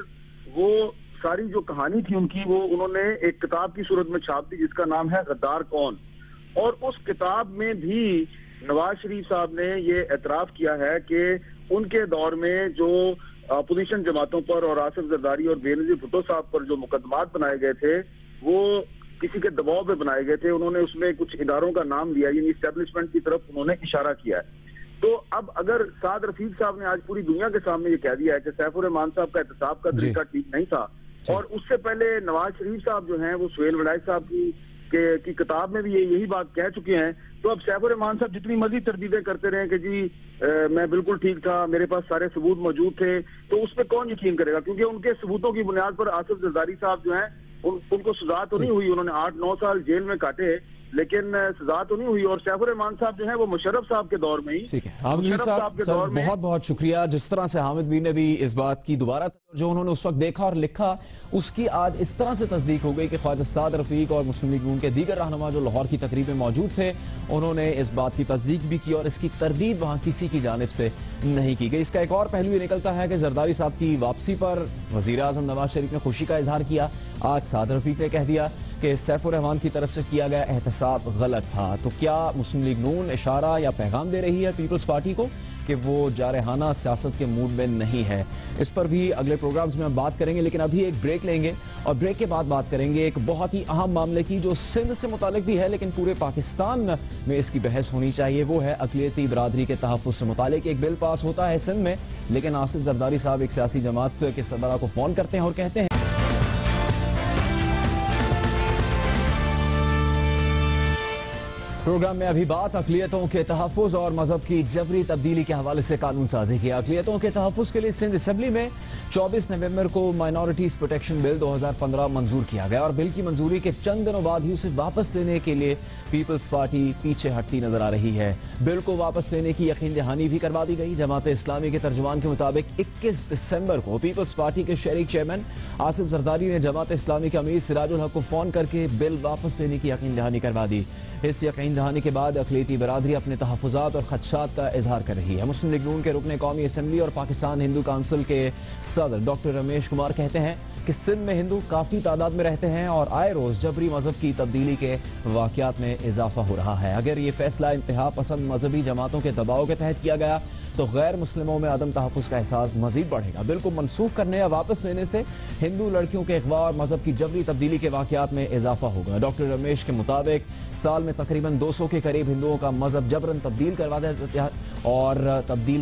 वो सारी जो कहानी थी उनकी वो उन्होंने एक किताब की सूरत में छाप दी जिसका नाम है गद्दार कौन। और उस किताब में भी नवाज शरीफ साहब ने ये एतराफ़ किया है कि उनके दौर में जो अपोजिशन जमातों पर और आसिफ जरदारी और बेनजीर भुट्टो साहब पर जो मुकदमात बनाए गए थे वो किसी के दबाव में बनाए गए थे। उन्होंने उसमें कुछ इदारों का नाम लिया, यानी इस्टेब्लिशमेंट की तरफ उन्होंने इशारा किया है। तो अब अगर साद रफीक साहब ने आज पूरी दुनिया के सामने ये कह दिया है कि सैफुर रहमान साहब का एहतसाब का तरीका ठीक नहीं था, और उससे पहले नवाज शरीफ साहब जो हैं वो सुहेल वड़ाइच साहब की किताब में भी यही बात कह चुके हैं, तो अब सैफुर रहमान साहब जितनी मर्जी तरदीदें करते रहे कि जी मैं बिल्कुल ठीक था, मेरे पास सारे सबूत मौजूद थे, तो उस पर कौन यकीन करेगा, क्योंकि उनके सबूतों की बुनियाद पर आसिफ जरदारी साहब जो हैं उनको सजा तो नहीं हुई, उन्होंने 8-9 साल जेल में काटे, लेकिन सजा तो नहीं हुई। और सैफुर रहमान साहब जो है वो मुशर्रफ साहब के दौर में ही, ठीक है। हामिद साहब सर बहुत बहुत शुक्रिया, जिस तरह से हामिद भी ने भी इस बात की दोबारा जो उन्होंने उस वक्त देखा और लिखा उसकी आज इस तरह से तस्दीक हो गई कि ख्वाजा साद रफीक और मुस्लिम लीग नून के दीगर रहनुमा जो लाहौर की तकरीब में मौजूद थे उन्होंने इस बात की तस्दीक भी की और इसकी तरदीद वहाँ किसी की जानिब से नहीं की गई। इसका एक और पहलू ये निकलता है कि जरदारी साहब की वापसी पर वज़ीर आज़म नवाज शरीफ ने खुशी का इजहार किया। आज साद रफीक ने कह दिया कि सैफुर रहमान की तरफ से किया गया एहतसाब गलत था। तो क्या मुस्लिम लीग नून इशारा या पैगाम दे रही है पीपल्स पार्टी को कि वो जारहाना सियासत के मूड में नहीं है? इस पर भी अगले प्रोग्राम्स में हम बात करेंगे, लेकिन अभी एक ब्रेक लेंगे और ब्रेक के बाद बात करेंगे एक बहुत ही अहम मामले की जो सिंध से मुतालिक भी है लेकिन पूरे पाकिस्तान में इसकी बहस होनी चाहिए। वो है अक़लियती बरादरी के तहफ़्फ़ुज़ से मुतालिक एक बिल पास होता है सिंध में, लेकिन आसिफ जरदारी साहब एक सियासी जमात के सरबराह को फ़ोन करते हैं और कहते हैं प्रोग्राम में अभी बात अक़लियतों के तहफ़्फ़ुज़ और मजहब की जबरी तब्दीली के हवाले से कानून साजी की। अक़लियतों के तहफ़्फ़ुज़ के लिए सिंध असम्बली में 24 नवंबर को माइनॉरिटीज़ प्रोटेक्शन बिल 2015 मंजूर किया गया और बिल की मंजूरी के चंद दिनों बाद ही उसे वापस लेने के लिए पीपल्स पार्टी पीछे हटती नजर आ रही है। बिल को वापस लेने की यकीन दहानी भी करवा दी गई। जमात इस्लामी के तर्जुमान के मुताबिक 21 दिसंबर को पीपल्स पार्टी के शरीक चेयरमैन आसिफ जरदारी ने जमात इस्लामी के अमीर सिराजुल हक को फोन करके बिल वापस लेने की यकीन दहानी करवा दी। इस यकीन दहानी के बाद अक़लियती बरादरी अपने तहफ़्फ़ुज़ात और खदशात का इजहार कर रही है। मुस्लिम लीग नून के रुकने कौमी असम्बली और पाकिस्तान हिंदू काउंसिल के सदर डॉक्टर रमेश कुमार कहते हैं कि सिंध में हिंदू काफ़ी तादाद में रहते हैं और आए रोज़ जबरी मजहब की तब्दीली के वाक़यात में इजाफा हो रहा है। अगर ये फैसला इंतहा पसंद मजहबी जमातों के दबाव के तहत किया गया तो गैर मुस्लिमों में अदम तहफ़्फ़ुज़ का एहसास मजीद बढ़ेगा। बिल को मनसूख करने या वापस लेने से हिंदू लड़कियों के अगवा और मजहब की जबरी तब्दीली के वाक़यात में इजाफा होगा। डॉक्टर रमेश के मुताबिक साल में तकरीबन 200 के करीब हिंदुओं का मजहब जबरन तब्दील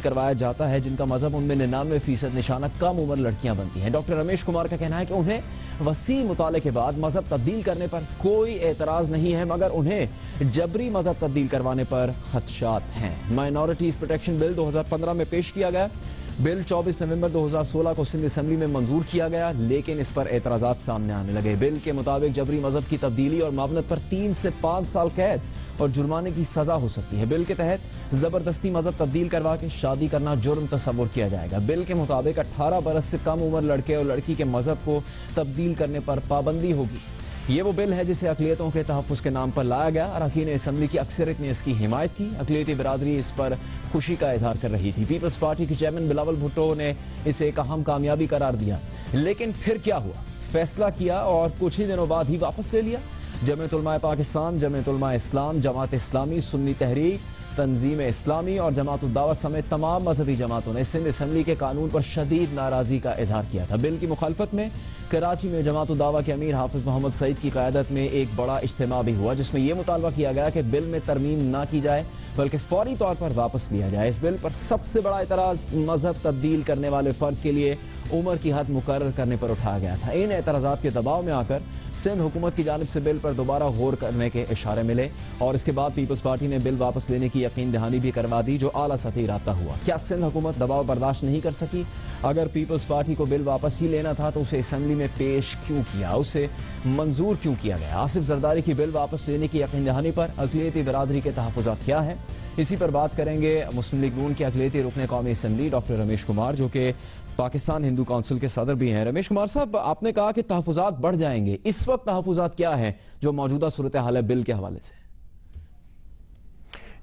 करवाया जाता है जिनका मजहब उनमें 99% निशाना कम उम्र लड़कियां बनती हैं। डॉक्टर रमेश कुमार का कहना है कि उन्हें वसी मुताले के बाद मजहब तब्दील करने पर कोई एतराज नहीं है मगर उन्हें जबरी मजहब तब्दील करवाने पर खदशात हैं। माइनॉरिटीज प्रोटेक्शन बिल 2015 में पेश किया गया। बिल 24 नवंबर 2016 को सिंध असम्बली में मंजूर किया गया लेकिन इस पर एतराजात सामने आने लगे। बिल के मुताबिक जबरी मजहब की तब्दीली और मावनत पर 3 से 5 साल कैद और जुर्माने की सजा हो सकती है। बिल के तहत जबरदस्ती मजहब तब्दील करवा के शादी करना जुर्म तस्वुर किया जाएगा। बिल के मुताबिक 18 बरस से कम उम्र लड़के और लड़की के मजहब को तब्दील करने पर पाबंदी होगी। ये वो बिल है जिसे अक़लियतों के तहफ़्फ़ुज़ के नाम पर लाया गया। अरकान असम्बली की अक्सरियत ने इसकी हिमायत की। अक़लियती बरादरी इस पर खुशी का इजहार कर रही थी। पीपल्स पार्टी के चेयरमैन बिलावल भुट्टो ने इसे एक अहम कामयाबी करार दिया लेकिन फिर क्या हुआ? फैसला किया और कुछ ही दिनों बाद ही वापस ले लिया। जमीयत उलमा पाकिस्तान, जमीयत उलमा इस्लाम, जमात इस्लामी, सुन्नी तहरीक, तंजीम इस्लामी और जमात उद दावा समेत तमाम मजहबी जमातों ने सिंध असम्बली के कानून पर शदीद नाराजगी का इजहार किया था। बिल की मुखालफत में कराची में जमात उद दावा के अमीर हाफिज मोहम्मद सईद की क़यादत में एक बड़ा इज्तिमा भी हुआ जिसमें यह मुतालबा किया गया कि बिल में तरमीम ना की जाए बल्कि फौरी तौर पर वापस लिया जाए। इस बिल पर सबसे बड़ा एतराज़ मजहब तब्दील करने वाले फर्द के लिए उम्र की हद मुकर्रर करने पर उठाया गया था। इन एतराज़ात के दबाव में आकर सिंध हुकूमत की जानिब से बिल पर दोबारा गौर करने के इशारे मिले और इसके बाद पीपल्स पार्टी ने बिल वापस लेने की यकीन दहानी भी करवा दी जो आला सतही राब्ता हुआ। क्या सिंध हुकूमत दबाव बर्दाश्त नहीं कर सकी? अगर पीपल्स पार्टी को बिल वापस ही लेना था तो उसे असम्बली में पेश क्यों किया, उसे मंजूर क्यों किया गया? आसिफ जरदारी की बिल वापस लेने की यकीन दहानी पर अक़लियती बरादरी के तहफ़्फ़ुज़ात क्या है, इसी पर बात करेंगे मुस्लिम लीग नून के अक़लियती रुकने कौमी असम्बली डॉक्टर रमेश कुमार जो कि पाकिस्तान हिंदू काउंसिल के सदर भी हैं। रमेश कुमार साहब, आपने कहा कि तहफ़्फ़ुज़ात बढ़ जाएंगे, इस वक्त तहफ़्फ़ुज़ात क्या है जो मौजूदा सूरत हाल है बिल के हवाले से?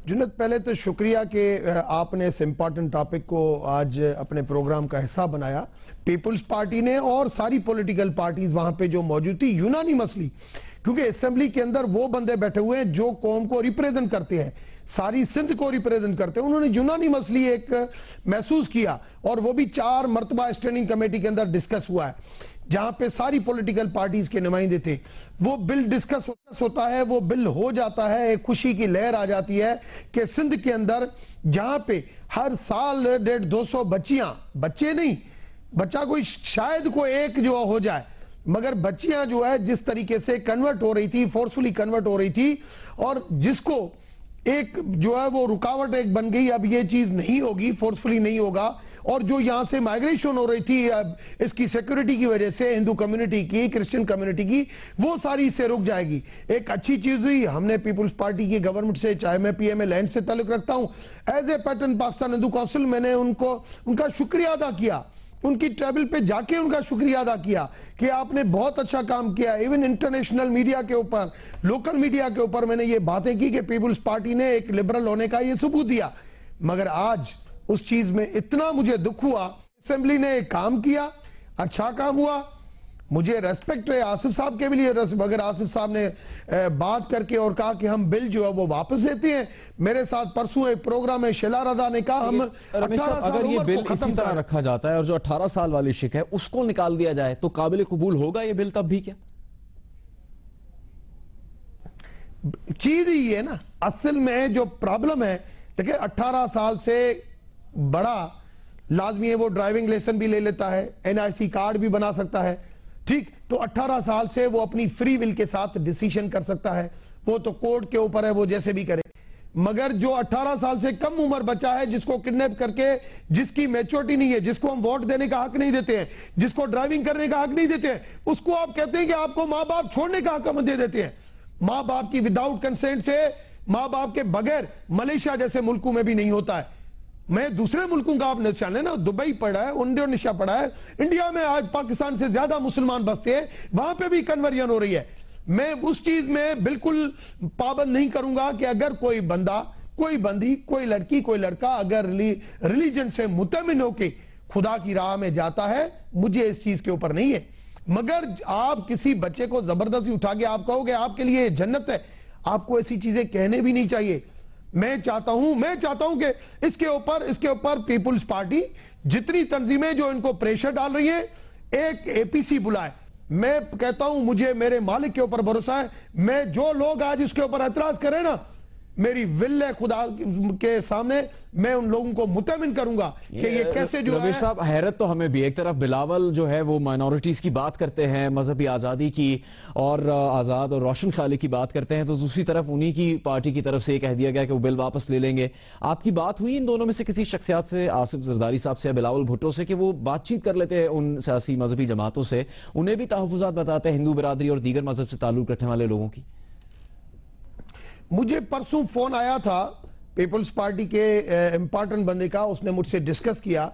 जुनैद, पहले तो शुक्रिया कि आपने इस इम्पॉर्टेंट टॉपिक को आज अपने प्रोग्राम का हिस्सा बनाया। पीपल्स पार्टी ने और सारी पॉलिटिकल पार्टीज वहां पे जो मौजूद थी यूनानिमसली, क्योंकि असेंबली के अंदर वो बंदे बैठे हुए हैं जो कौम को रिप्रेजेंट करते हैं, सारी सिंध को रिप्रेजेंट करते हैं, उन्होंने यूनानिमसली एक महसूस किया और वो भी 4 मरतबा स्टैंडिंग कमेटी के अंदर डिस्कस हुआ है जहां पे सारी पॉलिटिकल पार्टीज के नुमाइंदे थे। वो बिल डिस्कस होता है, वो बिल हो जाता है, एक खुशी की लहर आ जाती है कि सिंध के अंदर जहां पे हर साल 150-200 बच्चियां, बच्चे नहीं, बच्चा कोई शायद कोई एक जो हो जाए, मगर बच्चियां जो है जिस तरीके से कन्वर्ट हो रही थी, फोर्सफुली कन्वर्ट हो रही थी और जिसको एक जो है वो रुकावट एक बन गई, अब ये चीज नहीं होगी, फोर्सफुली नहीं होगा और जो यहां से माइग्रेशन हो रही थी अब इसकी सिक्योरिटी की वजह से हिंदू कम्युनिटी की, क्रिश्चियन कम्युनिटी की, वो सारी इससे रुक जाएगी। एक अच्छी चीज हुई, हमने पीपल्स पार्टी की गवर्नमेंट से, चाहे मैं पीएमए लैंड से ताल्लुक रखता हूं, as a patron Pakistan Hindu council मैंने उनका शुक्रिया अदा किया, उनकी ट्रेवल पे जाके उनका शुक्रिया अदा किया कि आपने बहुत अच्छा काम किया। इवन इंटरनेशनल मीडिया के ऊपर, लोकल मीडिया के ऊपर मैंने ये बातें की कि पीपल्स पार्टी ने एक लिबरल होने का ये सबूत दिया, मगर आज उस चीज में इतना मुझे दुख हुआ। असेंबली ने काम किया, अच्छा काम हुआ, मुझे रेस्पेक्ट है आसिफ साहब के भी लिए, अगर आसिफ साहब ने बात करके और कहा कि हम बिल जो है वो वापस लेते हैं। मेरे साथ परसों एक प्रोग्राम है, शेला रदा ने कहा हम अगर ये बिल इसी तरह रखा जाता है और जो 18 साल वाली शिक है उसको निकाल दिया जाए तो काबिल कबूल होगा ये बिल तब भी क्या? चीज ही है ना, असल में जो प्रॉब्लम है, देखिए 18 साल से बड़ा लाजमी है वो ड्राइविंग लाइसेंस भी ले लेता है, एनआईसी कार्ड भी बना सकता है, ठीक, तो 18 साल से वो अपनी फ्री विल के साथ डिसीजन कर सकता है, वो तो कोर्ट के ऊपर है, वो जैसे भी करे। मगर जो 18 साल से कम उम्र बच्चा है, जिसको किडनैप करके, जिसकी मैच्योरिटी नहीं है, जिसको हम वोट देने का हक नहीं देते हैं, जिसको ड्राइविंग करने का हक नहीं देते हैं, उसको आप कहते हैं कि आपको माँ बाप छोड़ने का हक हम दे देते हैं। माँ बाप की विदाउट कंसेंट से, माँ बाप के बगैर मलेशिया जैसे मुल्कों में भी नहीं होता है। मैं दूसरे मुल्कों का आप निशान है ना, दुबई पढ़ा है, इंडोनेशिया पढ़ा है, इंडिया में आज पाकिस्तान से ज्यादा मुसलमान बसते हैं, वहां पे भी कन्वर्जन हो रही है। मैं उस चीज में बिल्कुल पाबंद नहीं करूंगा कि अगर कोई बंदा, कोई बंदी, कोई लड़की, कोई लड़का अगर रिलीजन से मुतमिन होके खुदा की राह में जाता है, मुझे इस चीज के ऊपर नहीं है। मगर आप किसी बच्चे को जबरदस्ती उठा के आप कहोगे आपके लिए जन्नत है, आपको ऐसी चीजें कहने भी नहीं चाहिए। मैं चाहता हूं कि इसके ऊपर पीपुल्स पार्टी जितनी तंजीमें जो इनको प्रेशर डाल रही है, एक एपीसी बुलाए। मैं कहता हूं मुझे मेरे मालिक के ऊपर भरोसा है। मैं जो लोग आज इसके ऊपर एतराज करें ना, मेरी विल है खुदा के सामने, मैं उन लोगों को मुतमिन करूंगा कि ये कैसे जो रवि साहब, हैरत तो हमें भी, एक तरफ बिलावल जो है वो माइनॉरिटीज की बात करते हैं, मजहबी आज़ादी की और आज़ाद और रोशन ख्याली की बात करते हैं, तो दूसरी तरफ उन्हीं की पार्टी की तरफ से कह दिया गया कि वो बिल वापस ले लेंगे। आपकी बात हुई इन दोनों में से किसी शख्सियत से, आसिफ जरदारी साहब से या बिलावल भुट्टो से, कि वो बातचीत कर लेते हैं उन सियासी मजहबी जमातों से, उन्हें भी तहफ़्फ़ुज़ात बताते हैं हिंदू बिरादरी और दीगर मजहब से ताल्लुक रखने वाले लोगों की? मुझे परसों फोन आया था पीपल्स पार्टी के इंपॉर्टेंट बंदे का, उसने मुझसे डिस्कस किया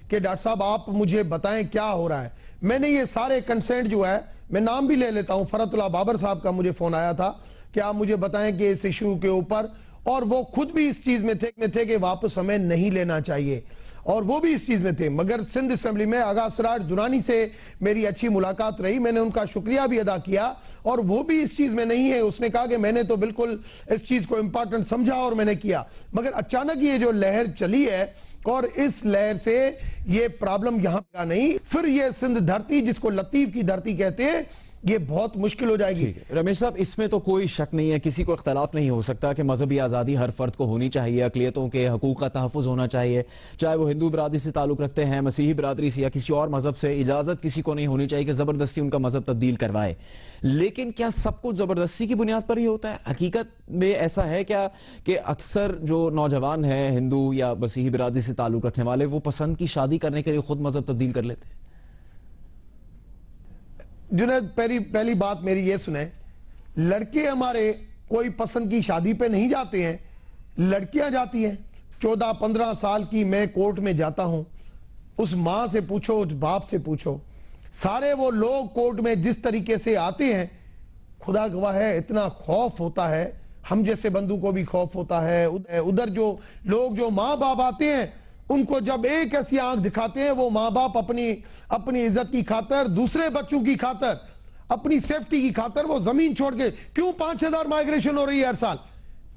कि डॉक्टर साहब आप मुझे बताएं क्या हो रहा है। मैंने ये सारे कंसेंट जो है, मैं नाम भी ले लेता हूं, फरतुल्लाह बाबर साहब का मुझे फोन आया था कि आप मुझे बताएं कि इस इशू के ऊपर, और वो खुद भी इस चीज में थे कि वापस हमें नहीं लेना चाहिए, और वो भी इस चीज में थे। मगर सिंध असेंबली में आगा सिराज दुरानी से मेरी अच्छी मुलाकात रही, मैंने उनका शुक्रिया भी अदा किया, और वो भी इस चीज में नहीं है। उसने कहा कि मैंने तो बिल्कुल इस चीज को इंपॉर्टेंट समझा और मैंने किया। मगर अचानक ये जो लहर चली है, और इस लहर से ये प्रॉब्लम यहां का नहीं, फिर ये सिंध धरती जिसको लतीफ की धरती कहते हैं, ये बहुत मुश्किल हो जाएगी। रमेश साहब, इसमें तो कोई शक नहीं है, किसी को इख्तलाफ नहीं हो सकता कि मजहबी आज़ादी हर फर्द को होनी चाहिए, अक़लियतों के हकूक़ का तहफ़्फ़ुज़ होना चाहिए, चाहे वो हिंदू बिरादरी से ताल्लुक़ रखते हैं, मसीही बिरादरी से या किसी और मजहब से। इजाज़त किसी को नहीं होनी चाहिए कि ज़बरदस्ती उनका मजहब तब्दील करवाए। लेकिन क्या सब कुछ ज़बरदस्ती की बुनियाद पर ही होता है? हकीकत में ऐसा है क्या कि अक्सर जो नौजवान हैं हिंदू या मसीही बिरादरी से ताल्लुक़ रखने वाले, वो पसंद की शादी करने के लिए खुद मजहब तब्दील कर लेते हैं? जुनैद, पहली बात मेरी ये सुने, लड़के हमारे कोई पसंद की शादी पे नहीं जाते हैं, लड़कियां जाती हैं। 14-15 साल की मैं कोर्ट में जाता हूं, उस माँ से पूछो, उस बाप से पूछो, सारे वो लोग कोर्ट में जिस तरीके से आते हैं, खुदा गवाह है, इतना खौफ होता है, हम जैसे बंदू को भी खौफ होता है। उधर जो लोग, जो माँ बाप आते हैं, उनको जब एक ऐसी आंख दिखाते हैं, वो माँ बाप अपनी इज्जत की खातर, दूसरे बच्चों की खातर, अपनी सेफ्टी की खातर वो जमीन छोड़ के, क्यों 5000 माइग्रेशन हो रही है हर साल?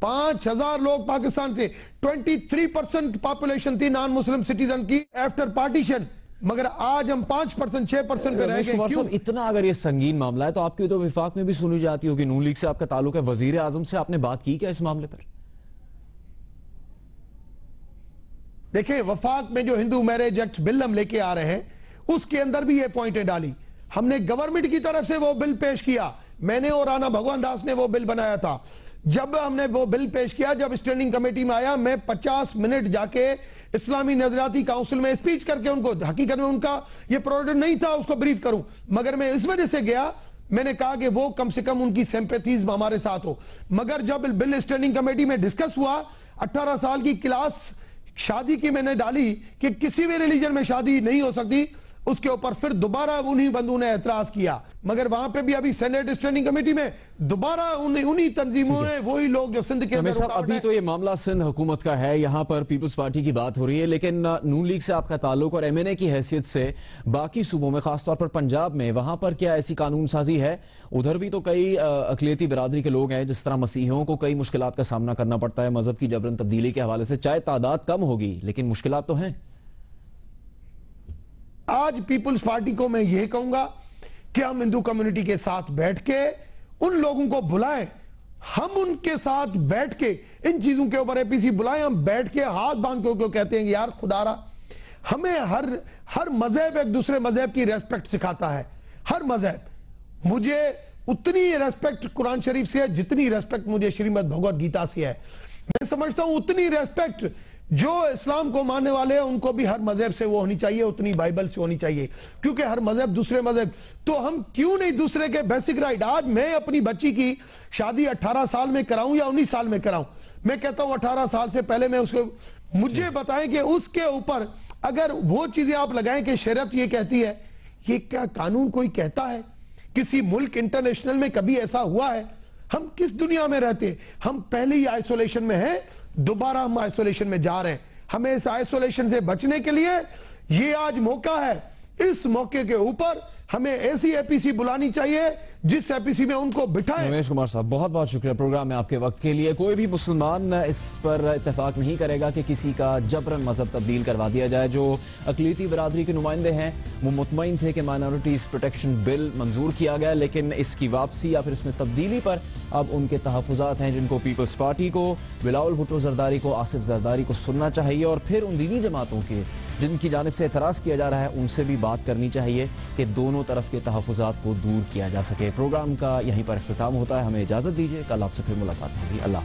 5000 लोग पाकिस्तान से, 23% पॉपुलेशन थी नॉन मुस्लिम सिटीजन की आफ्टर पार्टीशन, मगर आज हम 5%, 6% पे रह गए। क्यों? इतना अगर ये संगीन मामला है तो आपकी तो विफाक में भी सुनी जाती होगी, नून लीग से आपका ताल्लुक है, वजीर आजम से आपने बात की क्या इस मामले पर? देखिए, वफाक में जो हिंदू मैरिज एक्ट बिल हम लेके आ रहे हैं, उसके अंदर भी ये पॉइंटें डाली। हमने गवर्नमेंट की तरफ से वो बिल पेश किया, मैंने और राणा भगवान दास ने वो बिल बनाया था। जब हमने वो बिल पेश किया, जब स्टैंडिंग कमेटी में आया, मैं 50 मिनट जाके इस्लामी नजरियाती काउंसिल में स्पीच करके उनको, हकीकत में उनका ये प्रोडक्ट नहीं था उसको ब्रीफ करूं, मगर मैं इस वजह से गया, मैंने कहा कि वो कम से कम उनकी सिंपैथीज हमारे साथ हो। मगर जब बिल स्टैंडिंग कमेटी में डिस्कस हुआ, 18 साल की क्लास शादी की मैंने डाली कि किसी भी रिलीजन में शादी नहीं हो सकती, उसके ऊपर फिर दोबारा उन्हीं बंधुओं ने एतराज किया। मगर वहां पे भी अभी सेनेट स्टैंडिंग कमेटी में दोबारा उन्हीं तंजीमों ने, वही लोग जो सिंध के अंदर, अभी तो ये मामला सिंध हुकूमत का है, यहाँ पर पीपल्स पार्टी की बात हो रही है, लेकिन नून लीग से आपका ताल्लुक और एमएनए की हैसियत से बाकी सूबों में, खासतौर पर पंजाब में, वहां पर क्या ऐसी कानून साजी है? उधर भी तो कई अकलियती बिरादरी के लोग हैं, जिस तरह मसीहियों को कई मुश्किलात का सामना करना पड़ता है मजहब की जबरन तब्दीली के हवाले से, चाहे तादाद कम होगी लेकिन मुश्किलात तो हैं। आज पीपल्स पार्टी को मैं यह कहूंगा कि हम हिंदू कम्युनिटी के साथ बैठ के उन लोगों को बुलाएं, हम उनके साथ बैठ के इन चीजों के ऊपर एपीसी बुलाएं, हम बैठ के हाथ बांध के कहते हैं कि यार खुदारा, हमें हर मजहब एक दूसरे मजहब की रेस्पेक्ट सिखाता है, हर मजहब, मुझे उतनी रेस्पेक्ट कुरान शरीफ से है जितनी रेस्पेक्ट मुझे श्रीमद् भगवत गीता से है। मैं समझता हूं उतनी रेस्पेक्ट जो इस्लाम को मानने वाले हैं उनको भी हर मजहब से वो होनी चाहिए, उतनी बाइबल से होनी चाहिए, क्योंकि हर मजहब दूसरे मजहब। तो हम क्यों नहीं दूसरे के बेसिक राइट, आज मैं अपनी बच्ची की शादी 18 साल में कराऊं या 19 साल में कराऊं, मैं कहता हूं 18 साल से पहले मैं उसको, मुझे बताएं कि उसके ऊपर अगर वो चीजें आप लगाएं कि शरीयत ये कहती है, ये क्या कानून कोई कहता है किसी मुल्क इंटरनेशनल में? कभी ऐसा हुआ है? हम किस दुनिया में रहते हैं? हम पहले ही आइसोलेशन में हैं, दोबारा हम आइसोलेशन में जा रहे हैं। हमें इस आइसोलेशन से बचने के लिए ये आज मौका है, इस मौके के ऊपर हमें ऐसी एपीसी बुलानी चाहिए जिस एपीसी में उनको बिठाएं। रमेश कुमार साहब, बहुत बहुत शुक्रिया प्रोग्राम में आपके वक्त के लिए। कोई भी मुसलमान इस पर इत्तेफाक नहीं करेगा कि किसी का जबरन मजहब तब्दील करवा दिया जाए। जो अकलीती बरादरी के नुमाइंदे हैं वो मुतमईन थे कि माइनॉरिटीज प्रोटेक्शन बिल मंजूर किया गया, लेकिन इसकी वापसी या फिर इसमें तब्दीली पर अब उनके तहफुजात हैं, जिनको पीपल्स पार्टी को, बिलावल भुट्टो जरदारी को, आसिफ जरदारी को सुनना चाहिए और फिर उन दीनी जमातों के जिनकी जानिब से एतराज़ किया जा रहा है उनसे भी बात करनी चाहिए कि दोनों तरफ के तहफुजात को दूर किया जा सके। प्रोग्राम का यहीं पर इख्तिताम होता है, हमें इजाज़त दीजिए, कल आपसे फिर मुलाकात होगी। अल्लाह।